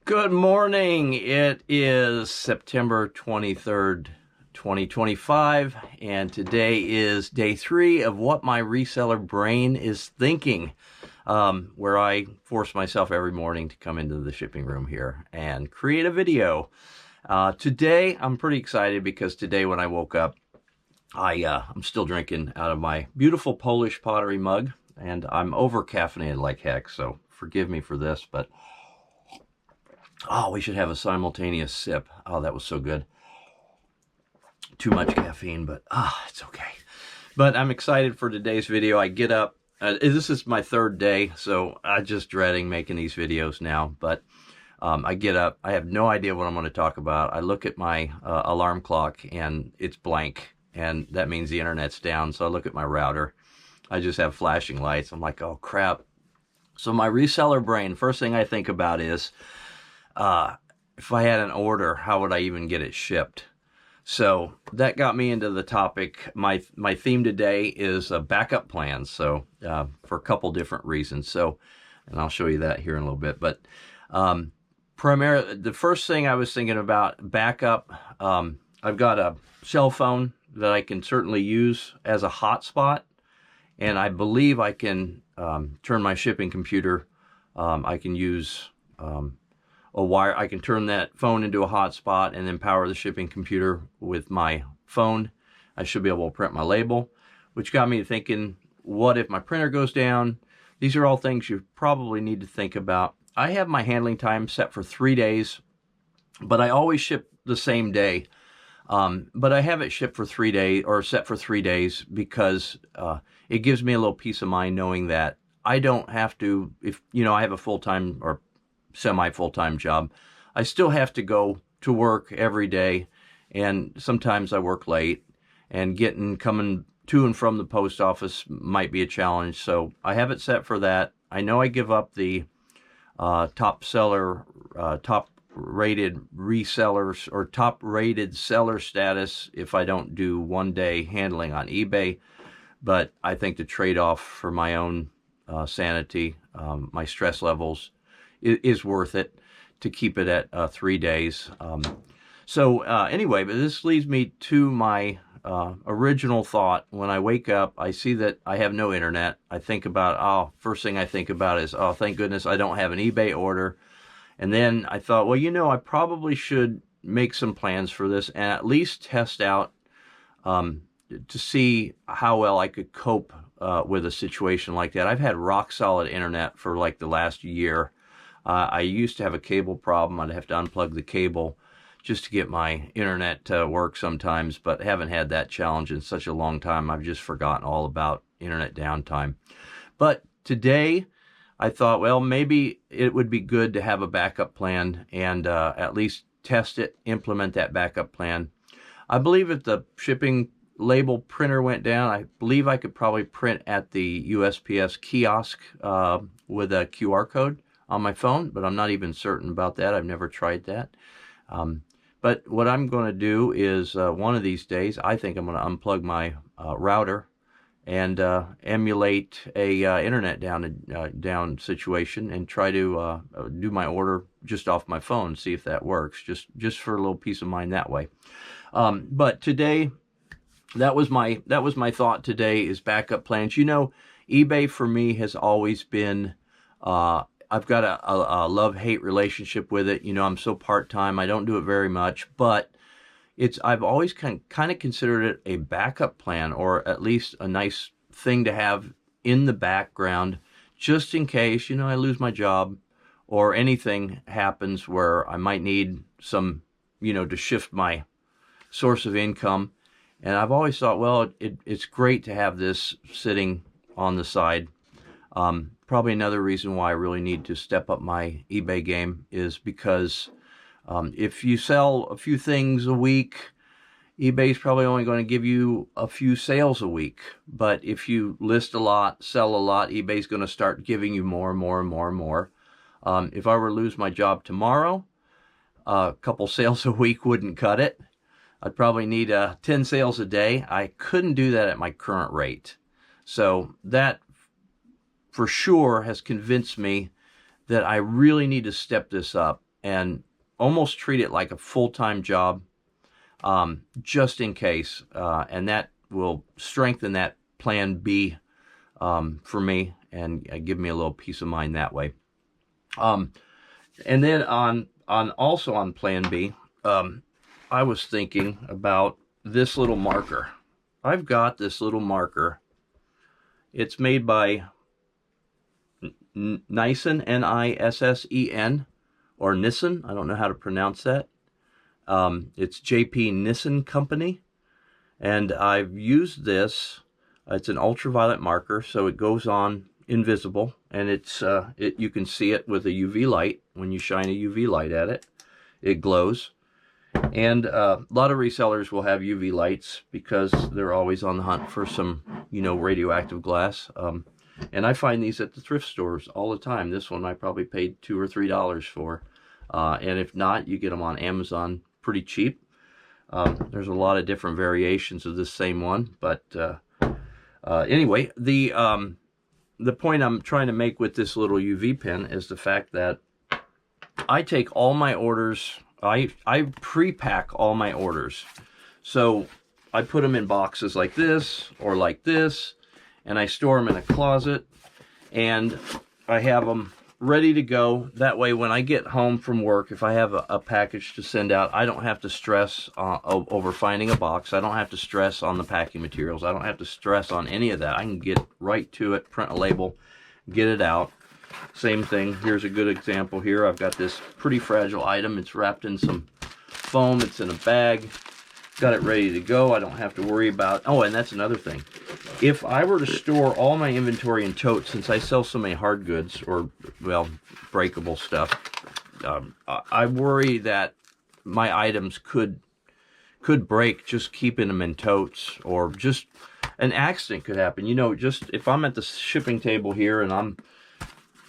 Good morning. It is September 23rd, 2025, and today is day 3 of what my reseller brain is thinking, where I force myself every morning to come into the shipping room here and create a video. Today, I'm pretty excited because today when I woke up, I'm still drinking out of my beautiful Polish pottery mug, and I'm over caffeinated like heck, so forgive me for this, but oh, we should have a simultaneous sip. Oh, that was so good. Too much caffeine, but it's okay. But I'm excited for today's video. I get up. This is my 3rd day, so I'm just dreading making these videos now. But I get up. I have no idea what I'm going to talk about. I look at my alarm clock, and it's blank, and that means the internet's down. So I look at my router. I just have flashing lights. I'm like, oh, crap. So my reseller brain, first thing I think about is, if I had an order, how would I even get it shipped? So that got me into the topic. My theme today is backup plans. So for a couple different reasons. So, and I'll show you that here in a little bit. But primarily, the first thing I was thinking about backup. I've got a cell phone that I can certainly use as a hotspot, and I believe I can turn my shipping computer. I can use a wire. I can turn that phone into a hotspot and then power the shipping computer with my phone. I should be able to print my label, which got me thinking, what if my printer goes down? These are all things you probably need to think about. I have my handling time set for 3 days, but I always ship the same day. But I have it shipped for 3 days, or set for 3 days, because it gives me a little peace of mind knowing that I don't have to, if I have a full-time or semi-full-time job, I still have to go to work every day, and sometimes I work late, and coming to and from the post office might be a challenge. So I have it set for that. I know I give up the top rated resellers or top rated seller status if I don't do 1-day handling on eBay, but I think the trade-off for my own sanity, my stress levels, is worth it to keep it at 3 days. Anyway, but this leads me to my original thought. When I wake up, I see that I have no internet. I think about, first thing I think about is, thank goodness I don't have an eBay order. And then I thought, well, I probably should make some plans for this and at least test out to see how well I could cope with a situation like that. I've had rock solid internet for like the last year. I used to have a cable problem. I'd have to unplug the cable just to get my internet to work sometimes, but haven't had that challenge in such a long time. I've just forgotten all about internet downtime. But today, I thought, well, maybe it would be good to have a backup plan and at least test it, implement that backup plan. I believe if the shipping label printer went down, I believe I could probably print at the USPS kiosk with a QR code on my phone, but I'm not even certain about that. I've never tried that. But what I'm going to do is one of these days, I think I'm going to unplug my router and emulate a internet down situation and try to do my order just off my phone, see if that works, just for a little peace of mind that way. But today, that was my thought today, is backup plans. eBay for me has always been, I've got a love-hate relationship with it. I'm so part-time. I don't do it very much, but I've always kind of considered it a backup plan, or at least a nice thing to have in the background, just in case, I lose my job or anything happens where I might need some, to shift my source of income. And I've always thought, well, it's great to have this sitting on the side. Probably another reason why I really need to step up my eBay game is because if you sell a few things a week, eBay's probably only going to give you a few sales a week. But if you list a lot, sell a lot, eBay's going to start giving you more and more and more and more. If I were to lose my job tomorrow, a couple sales a week wouldn't cut it. I'd probably need 10 sales a day. I couldn't do that at my current rate. So that for sure has convinced me that I really need to step this up. and almost treat it like a full-time job, just in case, and that will strengthen that plan B for me, and give me a little peace of mind that way. And then also on plan B, I was thinking about this little marker. I've got this little marker. It's made by Nissen, Nissen, or Nissen. I don't know how to pronounce that. It's JP Nissen Company, and I've used this. It's an ultraviolet marker, so it goes on invisible, and you can see it with a UV light. When you shine a UV light at it, it glows. And a lot of resellers will have UV lights because they're always on the hunt for some, radioactive glass. And I find these at the thrift stores all the time. This one I probably paid $2 or $3 for. And if not, you get them on Amazon pretty cheap. There's a lot of different variations of this same one. But anyway, the point I'm trying to make with this little UV pen is the fact that I take all my orders, I pre-pack all my orders. So I put them in boxes like this or like this, and I store them in a closet, and I have them ready to go. That way when I get home from work, if I have a package to send out, I don't have to stress over finding a box. I don't have to stress on the packing materials. I don't have to stress on any of that. I can get right to it, print a label, get it out. Same thing. Here's a good example here. I've got this pretty fragile item. It's wrapped in some foam. It's in a bag. Got it ready to go. I don't have to worry about... Oh, and that's another thing. If I were to store all my inventory in totes, since I sell so many hard goods, or, well, breakable stuff, I worry that my items could break just keeping them in totes, or just an accident could happen. Just if I'm at the shipping table here and I'm...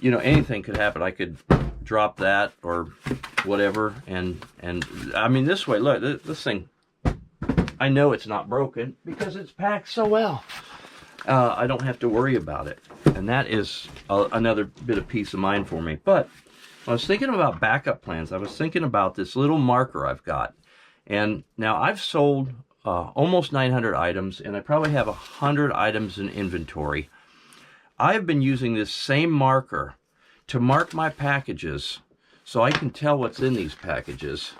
anything could happen. I could drop that or whatever. And I mean, this way, look, this thing, I know it's not broken because it's packed so well. I don't have to worry about it. And that is another bit of peace of mind for me. But when I was thinking about backup plans, I was thinking about this little marker I've got. And now I've sold almost 900 items, and I probably have 100 items in inventory. I've been using this same marker to mark my packages so I can tell what's in these packages.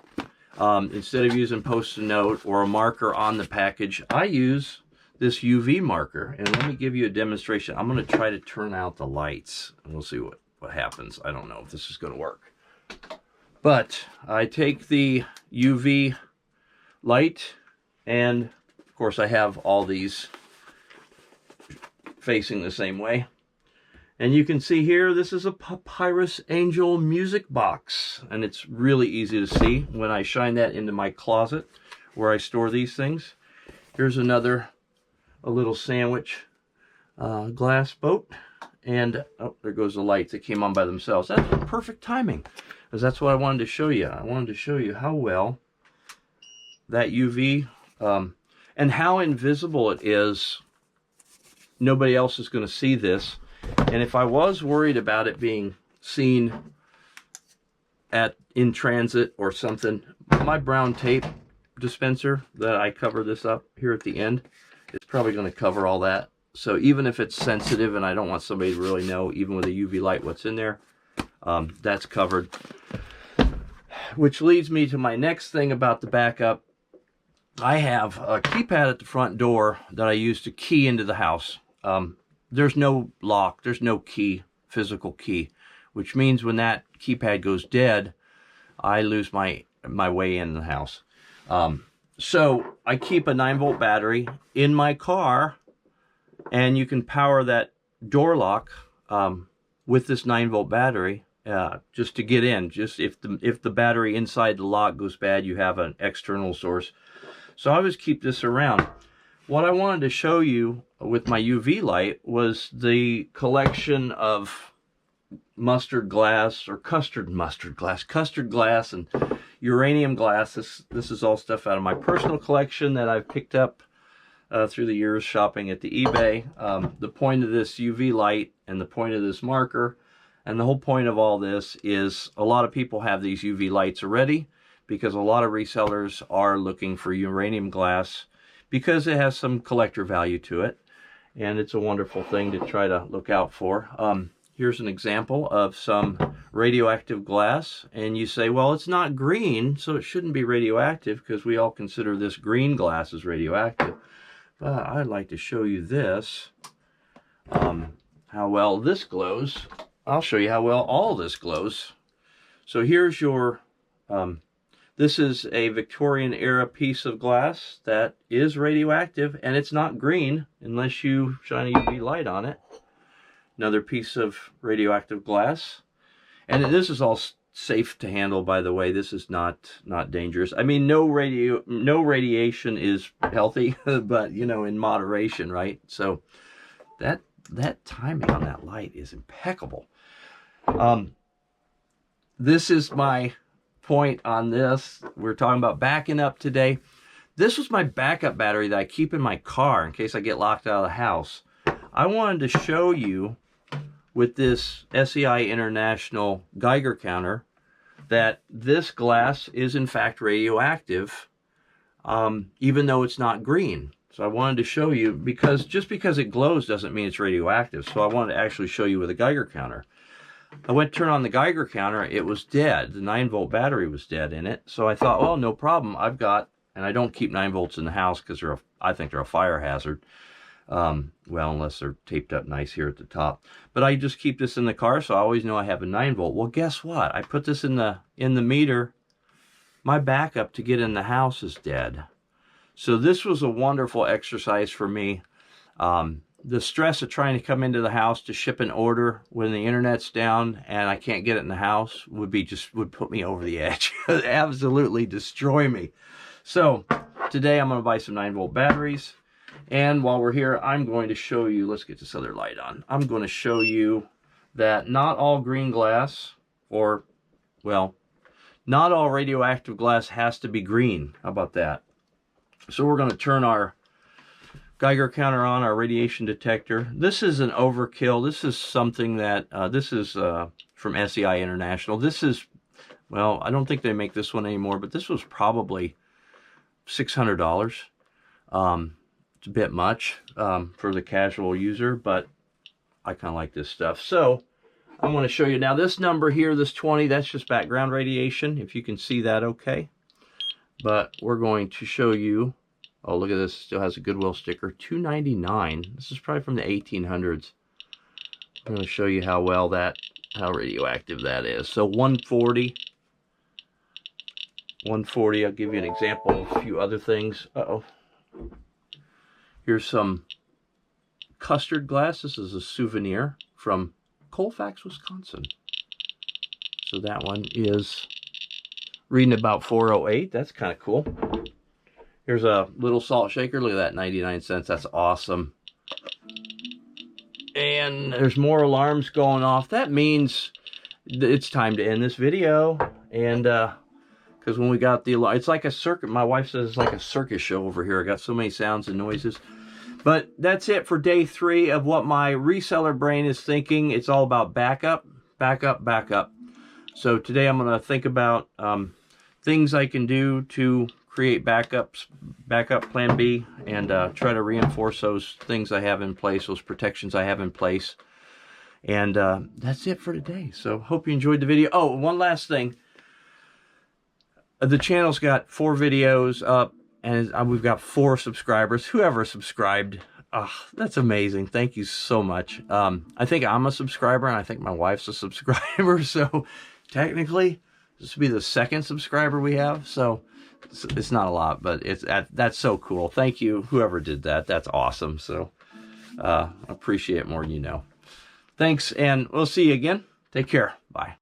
Instead of using Post-it note or a marker on the package, I use this UV marker. And let me give you a demonstration. I'm going to try to turn out the lights, and we'll see what happens. I don't know if this is going to work. But I take the UV light, and of course I have all these facing the same way. And you can see here, this is a Papyrus Angel music box. And it's really easy to see when I shine that into my closet where I store these things. Here's a little sandwich glass boat. And, oh, there goes the lights. They came on by themselves. That's perfect timing, because that's what I wanted to show you. I wanted to show you how well that UV, and how invisible it is. Nobody else is going to see this. And if I was worried about it being seen in transit or something, my brown tape dispenser that I cover this up here at the end is probably going to cover all that. So even if it's sensitive and I don't want somebody to really know, even with a UV light, what's in there, that's covered. Which leads me to my next thing about the backup. I have a keypad at the front door that I use to key into the house. There's no lock, there's no key, physical key, which means when that keypad goes dead, I lose my way in the house. So I keep a 9-volt battery in my car, and you can power that door lock with this 9-volt battery just to get in. Just if the battery inside the lock goes bad, you have an external source. So I always keep this around. What I wanted to show you with my UV light was the collection of mustard glass and uranium glass. This is all stuff out of my personal collection that I've picked up through the years shopping at the eBay. The point of this UV light and the point of this marker And the whole point of all this is a lot of people have these UV lights already, because a lot of resellers are looking for uranium glass because it has some collector value to it. And it's a wonderful thing to try to look out for. Here's an example of some radioactive glass. And you say, well, it's not green, so it shouldn't be radioactive, because we all consider this green glass as radioactive. But I'd like to show you this, how well this glows. I'll show you how well all this glows. So here's your, this is a Victorian era piece of glass that is radioactive, and it's not green unless you shine a UV light on it. Another piece of radioactive glass. And this is all safe to handle, by the way. This is not dangerous. I mean, no radiation is healthy, but you know, in moderation, right? So that timing on that light is impeccable. This is my point on this. We're talking about backing up today. This was my backup battery that I keep in my car in case I get locked out of the house. I wanted to show you with this SEI International Geiger counter that this glass is in fact radioactive, even though it's not green. So I wanted to show you, because just because it glows doesn't mean it's radioactive. So I wanted to actually show you with a Geiger counter. I went to turn on the Geiger counter, it was dead. The 9-volt battery was dead in it. So I thought, well, no problem. I've got, and I don't keep 9 volts in the house because I think they're a fire hazard. Well, unless they're taped up nice here at the top. But I just keep this in the car, so I always know I have a 9-volt. Well, guess what? I put this in the meter. My backup to get in the house is dead. So this was a wonderful exercise for me. The stress of trying to come into the house to ship an order when the internet's down and I can't get it in the house would put me over the edge. Absolutely destroy me. So today I'm going to buy some 9-volt batteries. And while we're here, I'm going to show you, let's get this other light on. I'm going to show you that not all green glass, or, well, not all radioactive glass has to be green. How about that? So we're going to turn our Geiger counter on, our radiation detector. This is an overkill. This is something that, this is from SEI International. This is, well, I don't think they make this one anymore, but this was probably $600. It's a bit much for the casual user, but I kind of like this stuff. So I want to show you now this number here, this 20, that's just background radiation, if you can see that okay. But we're going to show you, oh, look at this, still has a Goodwill sticker, $2.99. This is probably from the 1800s. I'm going to show you how well how radioactive that is. So 140, I'll give you an example of a few other things. Uh-oh. Here's some custard glass. This is a souvenir from Colfax, Wisconsin. So that one is reading about 408. That's kind of cool. Here's a little salt shaker. Look at that, 99 cents. That's awesome. And there's more alarms going off. That means it's time to end this video. And because when we got the alarm, it's like a circuit. My wife says it's like a circus show over here. I got so many sounds and noises. But that's it for day 3 of what my reseller brain is thinking. It's all about backup, backup, backup. So today I'm going to think about things I can do to create backups, backup plan B, and try to reinforce those things I have in place, those protections I have in place. And that's it for today. So hope you enjoyed the video. Oh, one last thing. The channel's got 4 videos up, and we've got 4 subscribers. Whoever subscribed, that's amazing. Thank you so much. I think I'm a subscriber, and I think my wife's a subscriber. So technically, this will be the 2nd subscriber we have. So it's not a lot, but that's so cool. Thank you, whoever did that. That's awesome. So appreciate it more than you know. Thanks, and we'll see you again. Take care. Bye.